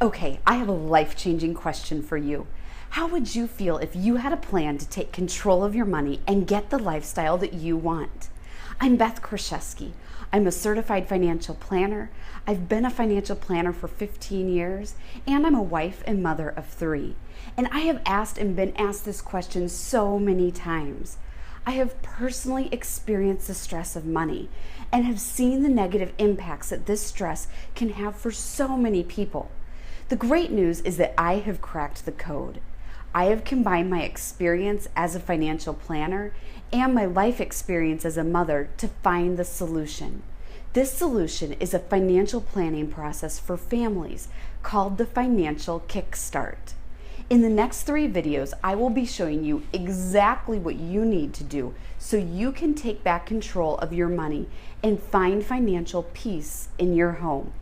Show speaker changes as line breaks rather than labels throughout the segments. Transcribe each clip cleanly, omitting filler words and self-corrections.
Okay, I have a life-changing question for you. How would you feel if you had a plan to take control of your money and get the lifestyle that you want? I'm Beth Kraszewski. I'm a certified financial planner. I've been a financial planner for 15 years, and I'm a wife and mother of 3. And I have asked and been asked this question so many times. I have personally experienced the stress of money and have seen the negative impacts that this stress can have for so many people. The great news is that I have cracked the code. I have combined my experience as a financial planner and my life experience as a mother to find the solution. This solution is a financial planning process for families called the Financial Kickstart. In the next 3 videos, I will be showing you exactly what you need to do so you can take back control of your money and find financial peace in your home.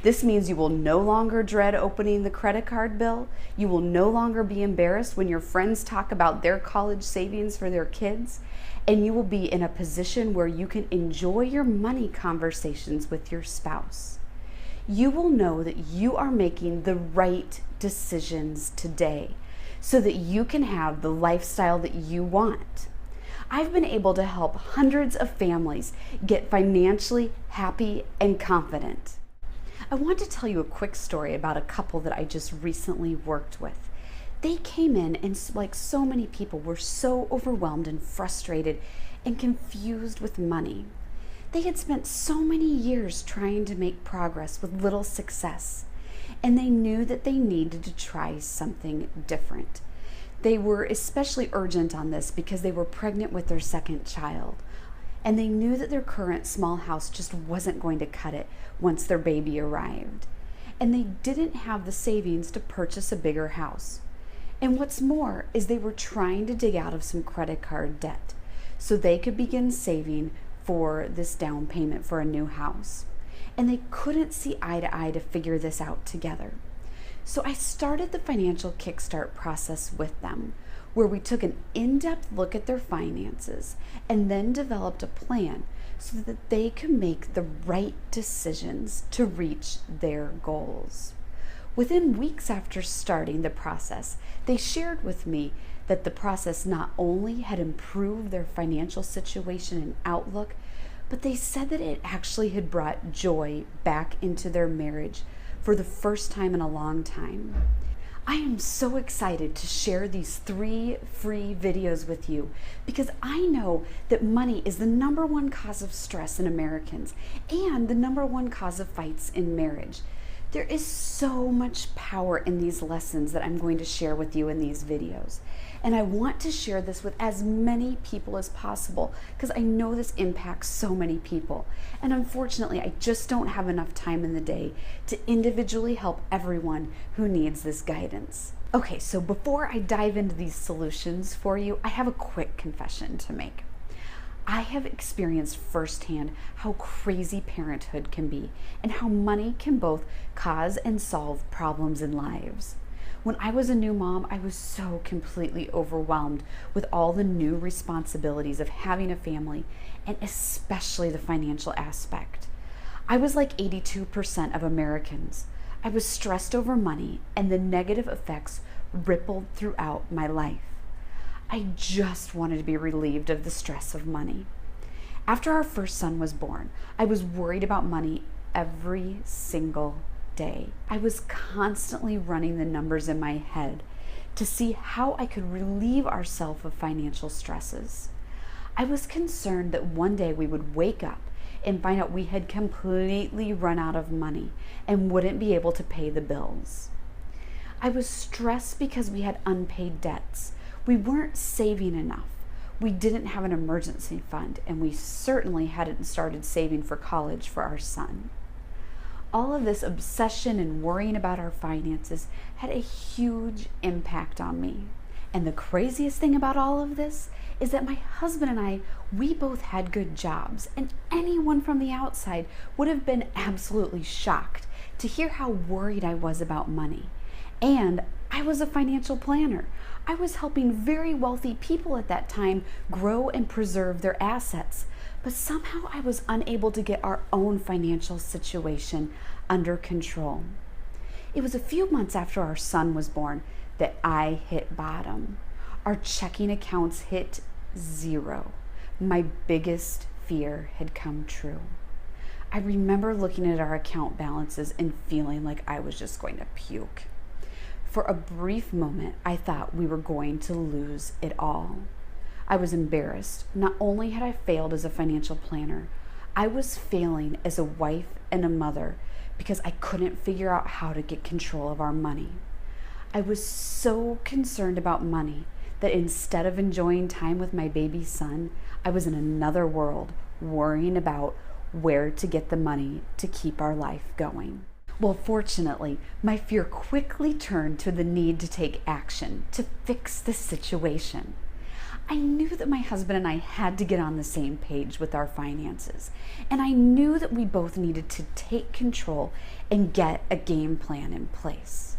This means you will no longer dread opening the credit card bill. You will no longer be embarrassed when your friends talk about their college savings for their kids. And you will be in a position where you can enjoy your money conversations with your spouse. You will know that you are making the right decisions today so that you can have the lifestyle that you want. I've been able to help hundreds of families get financially happy and confident. I want to tell you a quick story about a couple that I just recently worked with. They came in and, like so many people, were so overwhelmed and frustrated and confused with money. They had spent so many years trying to make progress with little success, and they knew that they needed to try something different. They were especially urgent on this because they were pregnant with their 2nd child. And they knew that their current small house just wasn't going to cut it once their baby arrived. And they didn't have the savings to purchase a bigger house. And what's more is they were trying to dig out of some credit card debt so they could begin saving for this down payment for a new house. And they couldn't see eye to eye to figure this out together. So I started the Financial Kickstart process with them, where we took an in-depth look at their finances and then developed a plan so that they could make the right decisions to reach their goals. Within weeks after starting the process, they shared with me that the process not only had improved their financial situation and outlook, but they said that it actually had brought joy back into their marriage for the first time in a long time. I am so excited to share these 3 free videos with you because I know that money is the #1 cause of stress in Americans and the #1 cause of fights in marriage. There is so much power in these lessons that I'm going to share with you in these videos. And I want to share this with as many people as possible because I know this impacts so many people. And unfortunately, I just don't have enough time in the day to individually help everyone who needs this guidance. Okay, so before I dive into these solutions for you, I have a quick confession to make. I have experienced firsthand how crazy parenthood can be and how money can both cause and solve problems in lives. When I was a new mom, I was so completely overwhelmed with all the new responsibilities of having a family and especially the financial aspect. I was like 82% of Americans. I was stressed over money and the negative effects rippled throughout my life. I just wanted to be relieved of the stress of money. After our first son was born, I was worried about money every single day. I was constantly running the numbers in my head to see how I could relieve ourselves of financial stresses. I was concerned that one day we would wake up and find out we had completely run out of money and wouldn't be able to pay the bills. I was stressed because we had unpaid debts. We weren't saving enough. We didn't have an emergency fund, and we certainly hadn't started saving for college for our son. All of this obsession and worrying about our finances had a huge impact on me. And the craziest thing about all of this is that my husband and I, we both had good jobs, and anyone from the outside would have been absolutely shocked to hear how worried I was about money. And I was a financial planner. I was helping very wealthy people at that time grow and preserve their assets, but somehow I was unable to get our own financial situation under control. It was a few months after our son was born that I hit bottom. Our checking accounts hit zero. My biggest fear had come true. I remember looking at our account balances and feeling like I was just going to puke. For a brief moment, I thought we were going to lose it all. I was embarrassed. Not only had I failed as a financial planner, I was failing as a wife and a mother because I couldn't figure out how to get control of our money. I was so concerned about money that instead of enjoying time with my baby son, I was in another world worrying about where to get the money to keep our life going. Well, fortunately, my fear quickly turned to the need to take action to fix the situation. I knew that my husband and I had to get on the same page with our finances, and I knew that we both needed to take control and get a game plan in place.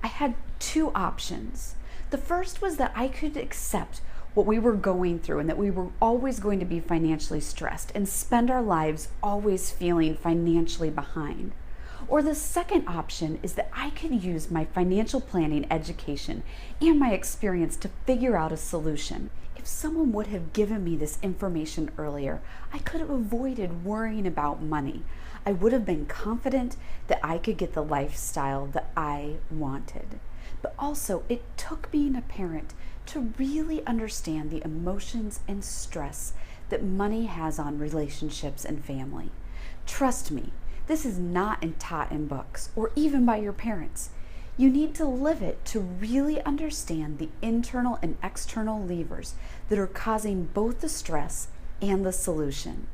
I had two options. The first was that I could accept what we were going through and that we were always going to be financially stressed and spend our lives always feeling financially behind. Or the second option is that I could use my financial planning education and my experience to figure out a solution. If someone would have given me this information earlier, I could have avoided worrying about money. I would have been confident that I could get the lifestyle that I wanted. But also, it took being a parent to really understand the emotions and stress that money has on relationships and family. Trust me, this is not taught in books or even by your parents. You need to live it to really understand the internal and external levers that are causing both the stress and the solution.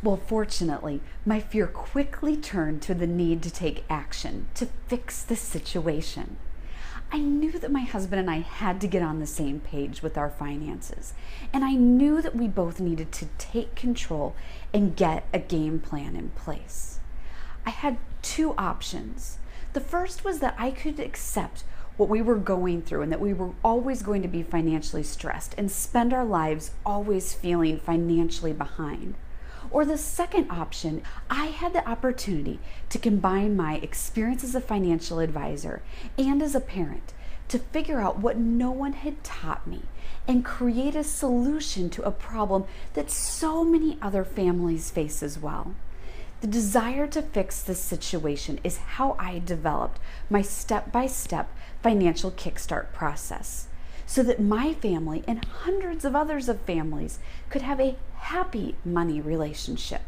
Well, fortunately, my fear quickly turned to the need to take action to fix the situation. I knew that my husband and I had to get on the same page with our finances, and I knew that we both needed to take control and get a game plan in place. I had two options. The first was that I could accept what we were going through and that we were always going to be financially stressed and spend our lives always feeling financially behind. Or the second option, I had the opportunity to combine my experience as a financial advisor and as a parent to figure out what no one had taught me and create a solution to a problem that so many other families face as well. The desire to fix this situation is how I developed my step-by-step financial kickstart process, so that my family and hundreds of others of families could have a happy money relationship.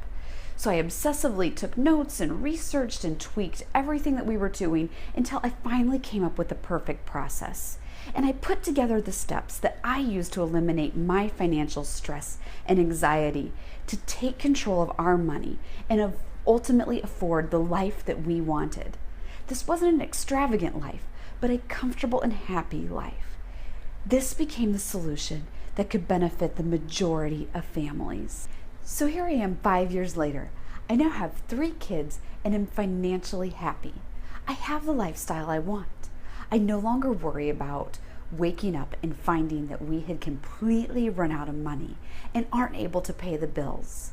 So I obsessively took notes and researched and tweaked everything that we were doing until I finally came up with the perfect process. And I put together the steps that I used to eliminate my financial stress and anxiety, to take control of our money and ultimately afford the life that we wanted. This wasn't an extravagant life, but a comfortable and happy life. This became the solution that could benefit the majority of families. So here I am 5 years later. I now have 3 kids and am financially happy. I have the lifestyle I want. I no longer worry about waking up and finding that we had completely run out of money and aren't able to pay the bills.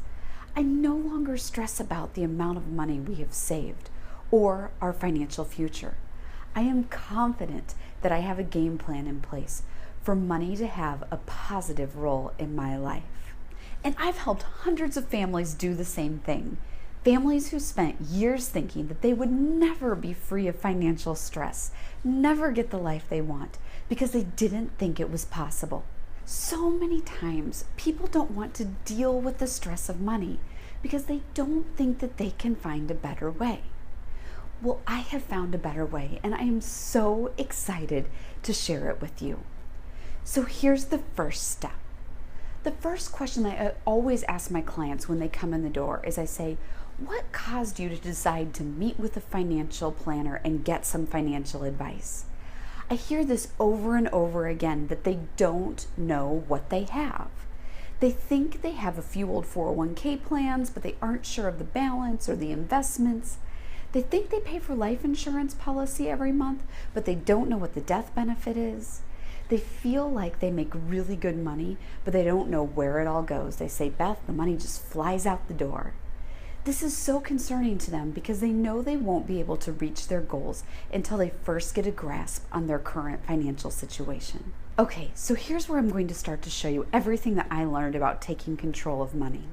I no longer stress about the amount of money we have saved or our financial future. I am confident that I have a game plan in place for money to have a positive role in my life. And I've helped hundreds of families do the same thing. Families who spent years thinking that they would never be free of financial stress, never get the life they want, because they didn't think it was possible. So many times, people don't want to deal with the stress of money because they don't think that they can find a better way. Well, I have found a better way, and I am so excited to share it with you. So here's the first step. The first question I always ask my clients when they come in the door is I say, what caused you to decide to meet with a financial planner and get some financial advice? I hear this over and over again, that they don't know what they have. They think they have a few old 401k plans, but they aren't sure of the balance or the investments. They think they pay for life insurance policy every month, but they don't know what the death benefit is. They feel like they make really good money, but they don't know where it all goes. They say, Beth, the money just flies out the door. This is so concerning to them because they know they won't be able to reach their goals until they first get a grasp on their current financial situation. Okay, so here's where I'm going to start to show you everything that I learned about taking control of money.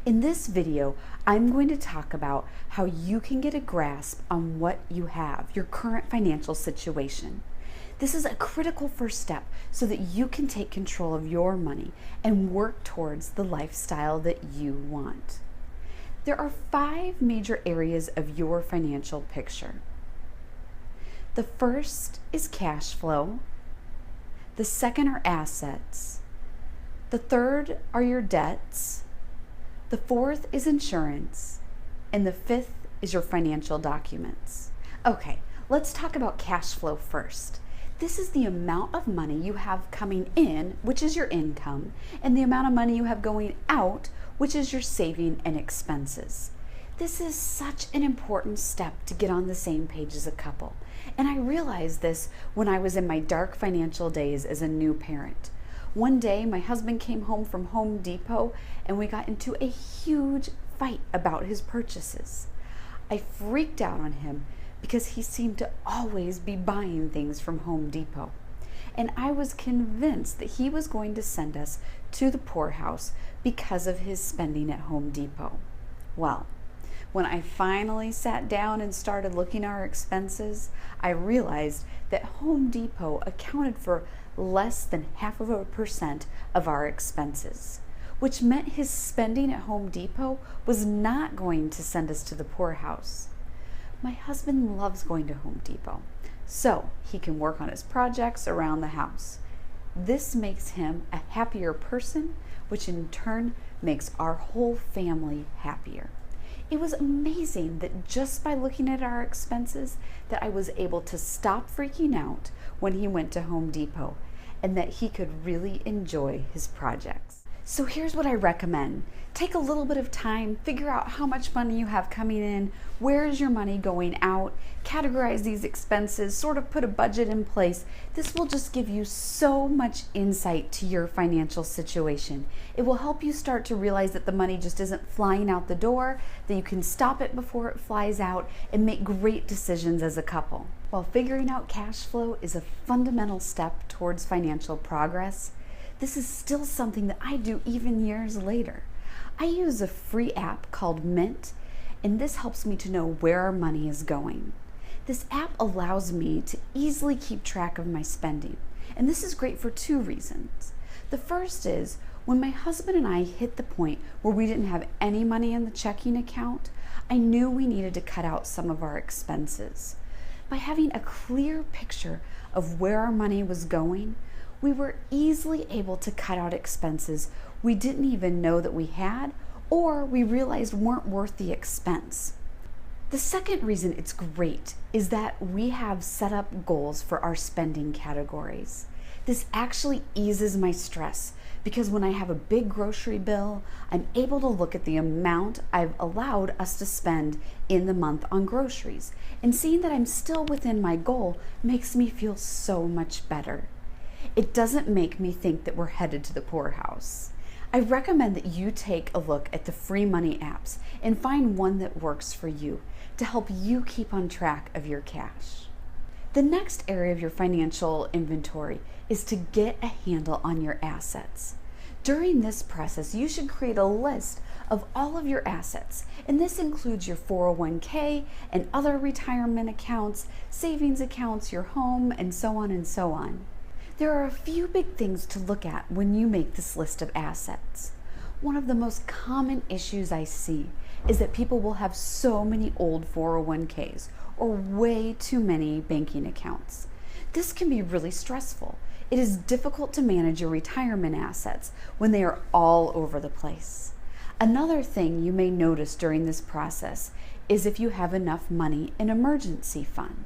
In this video, I'm going to talk about how you can get a grasp on what you have, your current financial situation. This is a critical first step so that you can take control of your money and work towards the lifestyle that you want. There are 5 major areas of your financial picture. The first is cash flow. The second are assets. The third are your debts. The fourth is insurance. And the fifth is your financial documents. Okay, let's talk about cash flow first. This is the amount of money you have coming in, which is your income, and the amount of money you have going out, which is your saving and expenses. This is such an important step to get on the same page as a couple. And I realized this when I was in my dark financial days as a new parent. One day, my husband came home from Home Depot and we got into a huge fight about his purchases. I freaked out on him because he seemed to always be buying things from Home Depot. And I was convinced that he was going to send us to the poorhouse because of his spending at Home Depot. Well, when I finally sat down and started looking at our expenses, I realized that Home Depot accounted for less than 0.5% of our expenses, which meant his spending at Home Depot was not going to send us to the poorhouse. My husband loves going to Home Depot, so he can work on his projects around the house. This makes him a happier person, which in turn makes our whole family happier. It was amazing that just by looking at our expenses that I was able to stop freaking out when he went to Home Depot and that he could really enjoy his projects. So here's what I recommend. Take a little bit of time, figure out how much money you have coming in, where is your money going out, categorize these expenses, sort of put a budget in place. This will just give you so much insight to your financial situation. It will help you start to realize that the money just isn't flying out the door, that you can stop it before it flies out and make great decisions as a couple. While figuring out cash flow is a fundamental step towards financial progress, this is still something that I do even years later. I use a free app called Mint, and this helps me to know where our money is going. This app allows me to easily keep track of my spending, and this is great for 2 reasons. The first is, when my husband and I hit the point where we didn't have any money in the checking account, I knew we needed to cut out some of our expenses. By having a clear picture of where our money was going, we were easily able to cut out expenses we didn't even know that we had, or we realized weren't worth the expense. The second reason it's great is that we have set up goals for our spending categories. This actually eases my stress because when I have a big grocery bill, I'm able to look at the amount I've allowed us to spend in the month on groceries. And seeing that I'm still within my goal makes me feel so much better. It doesn't make me think that we're headed to the poorhouse. I recommend that you take a look at the free money apps and find one that works for you to help you keep on track of your cash. The next area of your financial inventory is to get a handle on your assets. During this process, you should create a list of all of your assets, and this includes your 401k and other retirement accounts, savings accounts, your home, and so on and so on. There are a few big things to look at when you make this list of assets. One of the most common issues I see is that people will have so many old 401ks or way too many banking accounts. This can be really stressful. It is difficult to manage your retirement assets when they are all over the place. Another thing you may notice during this process is if you have enough money in an emergency fund.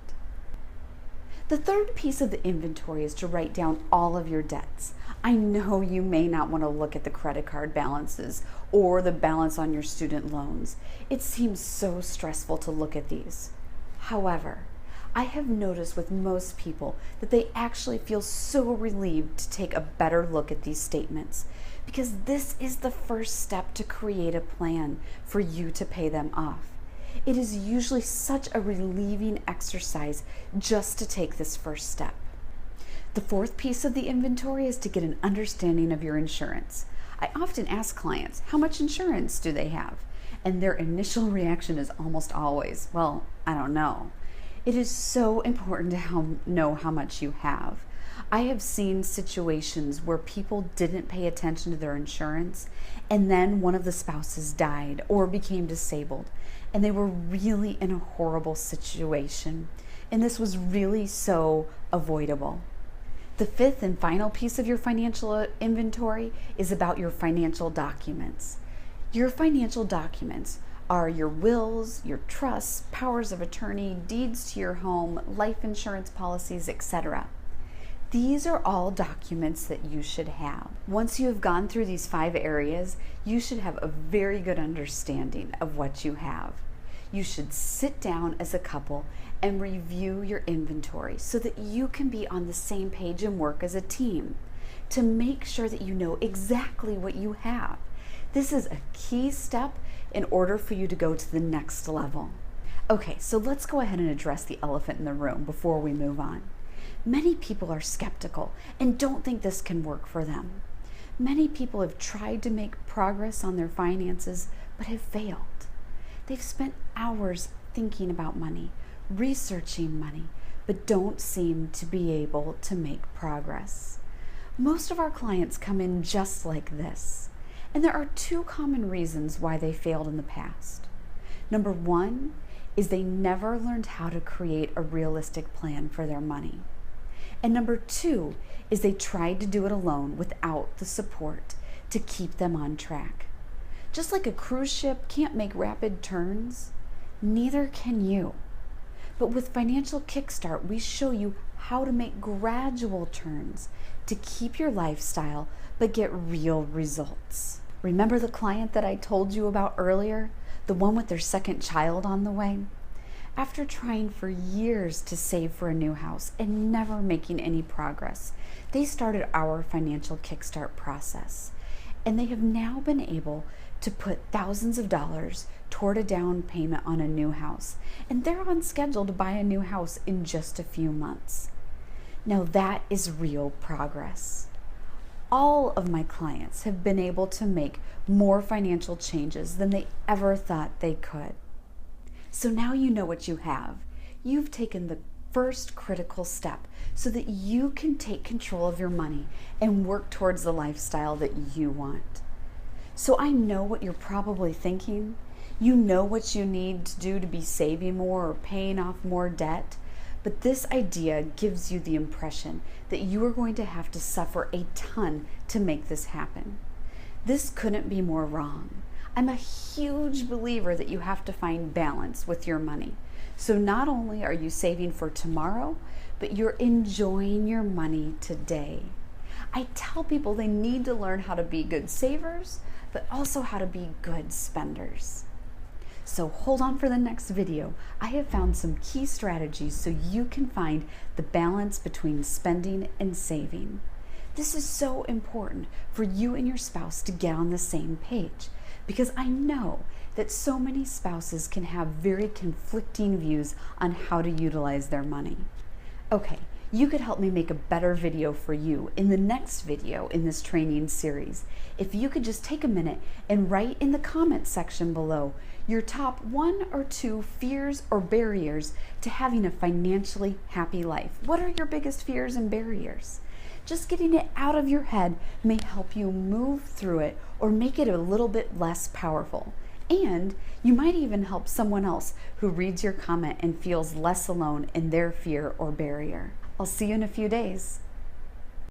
The third piece of the inventory is to write down all of your debts. I know you may not want to look at the credit card balances or the balance on your student loans. It seems so stressful to look at these. However, I have noticed with most people that they actually feel so relieved to take a better look at these statements, because this is the first step to create a plan for you to pay them off. It is usually such a relieving exercise just to take this first step. The fourth piece of the inventory is to get an understanding of your insurance. I often ask clients, how much insurance do they have? And their initial reaction is almost always, well, I don't know. It is so important to know how much you have. I have seen situations where people didn't pay attention to their insurance, and then one of the spouses died or became disabled, and they were really in a horrible situation. And this was really so avoidable. The fifth and final piece of your financial inventory is about your financial documents. Your financial documents are your wills, your trusts, powers of attorney, deeds to your home, life insurance policies, etc. These are all documents that you should have. Once you have gone through these 5 areas, you should have a very good understanding of what you have. You should sit down as a couple and review your inventory so that you can be on the same page and work as a team to make sure that you know exactly what you have. This is a key step in order for you to go to the next level. Okay, so let's go ahead and address the elephant in the room before we move on. Many people are skeptical and don't think this can work for them. Many people have tried to make progress on their finances but have failed. They've spent hours thinking about money, researching money, but don't seem to be able to make progress. Most of our clients come in just like this, and there are 2 common reasons why they failed in the past. Number 1 is they never learned how to create a realistic plan for their money. And number 2 is they tried to do it alone without the support to keep them on track. Just like a cruise ship can't make rapid turns, neither can you. But with Financial Kickstart, we show you how to make gradual turns to keep your lifestyle but get real results. Remember the client that I told you about earlier? The one with their second child on the way? After trying for years to save for a new house and never making any progress, they started our Financial Kickstart process. And they have now been able to put thousands of dollars toward a down payment on a new house. And they're on schedule to buy a new house in just a few months. Now that is real progress. All of my clients have been able to make more financial changes than they ever thought they could. So now you know what you have. You've taken the first critical step so that you can take control of your money and work towards the lifestyle that you want. So I know what you're probably thinking. You know what you need to do to be saving more or paying off more debt. But this idea gives you the impression that you are going to have to suffer a ton to make this happen. This couldn't be more wrong. I'm a huge believer that you have to find balance with your money. So not only are you saving for tomorrow, but you're enjoying your money today. I tell people they need to learn how to be good savers, but also how to be good spenders. So hold on for the next video. I have found some key strategies so you can find the balance between spending and saving. This is so important for you and your spouse to get on the same page, because I know that so many spouses can have very conflicting views on how to utilize their money. Okay, you could help me make a better video for you in the next video in this training series. If you could just take a minute and write in the comment section below your top 1 or 2 fears or barriers to having a financially happy life. What are your biggest fears and barriers? Just getting it out of your head may help you move through it or make it a little bit less powerful. And you might even help someone else who reads your comment and feels less alone in their fear or barrier. I'll see you in a few days.